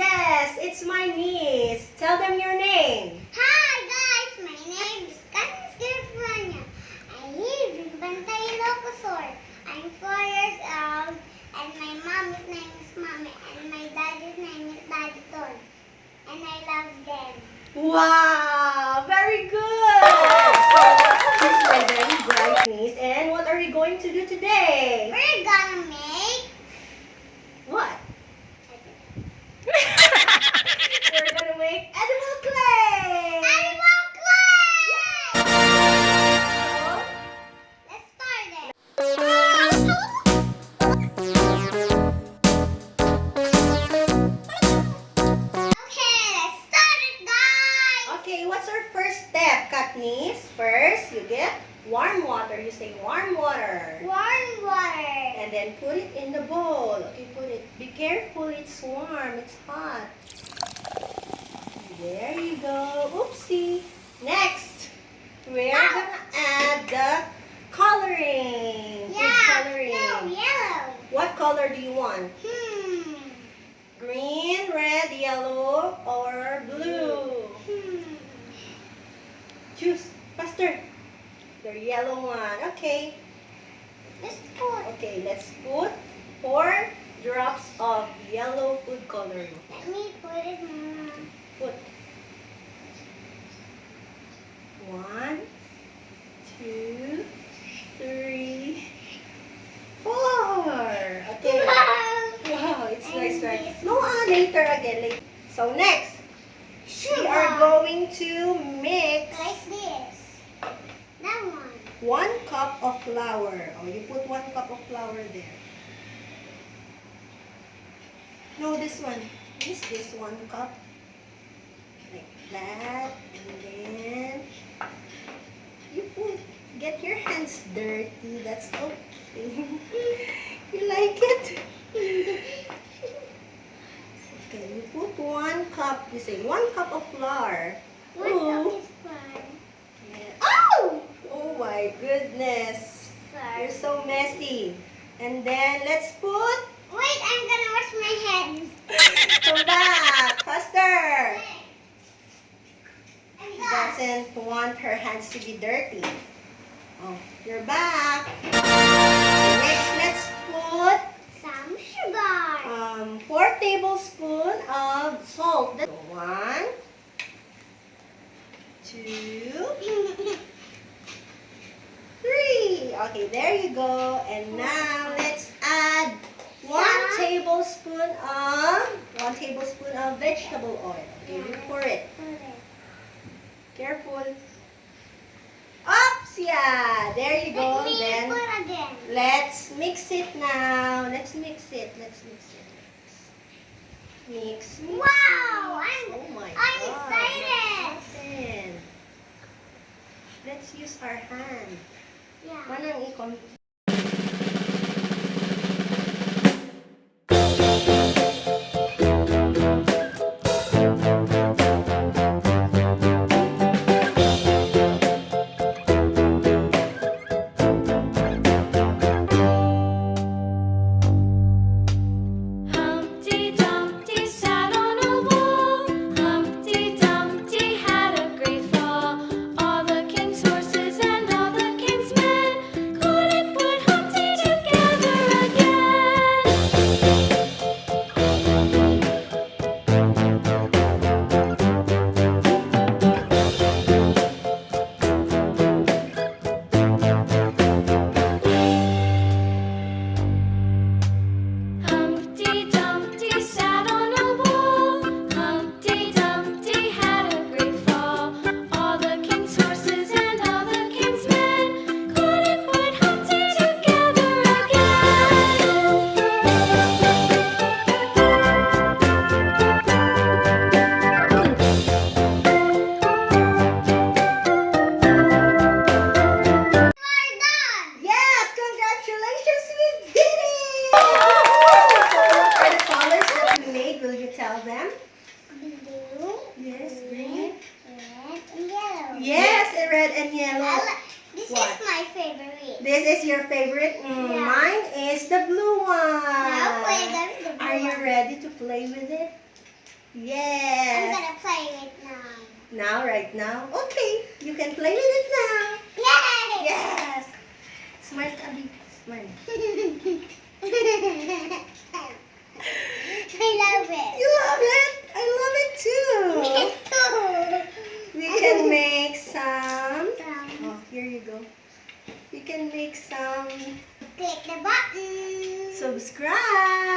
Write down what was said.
Yes, it's my niece. Tell them your name. Hi guys, my name is Katniss Garfania. I live in Bantay, Ilocos. I'm 4 years old, and my mom's name is Mommy, and my daddy's name is Daddy Ton. And I love them. Wow, very good. So, this is my very bright niece. And what are we going to do today? We're gonna make What? We're gonna make edible clay. animal clay! So, Let's start it. Okay, let's start it, guys. okay, what's our first step, Katniss? First, you get warm water. You say warm water. Warm water. And then put it in the bowl. Okay, put it. Be careful, it's warm, it's hot. There you go. Oopsie. Next, we're gonna add the coloring. Food Yeah, coloring. no, yellow. What color do you want? Hmm. Green, red, yellow, or blue? Choose. Faster. The yellow one. Okay. Let's put. Okay, let's put 4 drops of yellow food coloring. Let me put it on. Put 1, 2, 3, 4. Okay. Wow, it's nice, right? No, later again. Later. So next, we are going to mix Like this. That one. 1 cup of flour. Oh, you put 1 cup of flour there. No, this one. This 1 cup. Like that. And then you put. Get your hands dirty. That's okay. You like it? Okay, you put 1 cup. You say 1 cup of flour. One Ooh. cup is fine. Yeah. Oh! Oh my goodness. You're First. so messy. And then let's put. Wait, I'm gonna wash my hands. Come back. Faster. And She doesn't want her hands to be dirty. Oh, you're back. Next, let's put some sugar. 4 tablespoons of salt. 1, 2, 3. Okay, there you go. And now let's add 1 tablespoon of vegetable oil. Okay, you pour it. Careful. Oops, yeah. There you go. Let me Then put again. let's mix it now. Let's mix it. Mix. Wow, Oh my I'm God. excited. What happened? Let's use our hand. Yeah. Manang ikon. Humpty Dumpty sat on a wall. Humpty Dumpty had a great fall. All the king's horses and all the king's men couldn't put Humpty together again. Humpty Dumpty sat on a wall. Humpty Dumpty had a great fall. All the king's horses and all the king's men couldn't put Humpty together again. We're done. Yes, congratulations, we did it! So what are the colors that we made? Will you tell them? Blue, Yes, green. red, and yellow. Yes, red and yellow. This What? is my favorite. This is your favorite? Yeah. Mine is the blue one. Now play them the blue Are you one. ready to play with it? Yes. gonna play it now. Now, right now? Okay, you can play with it now. Yay! Yes. Smart, Abby. Smart. I love it. You love it? I love it too. We can make some. Oh, here you go. We can make some. Click the button. Subscribe.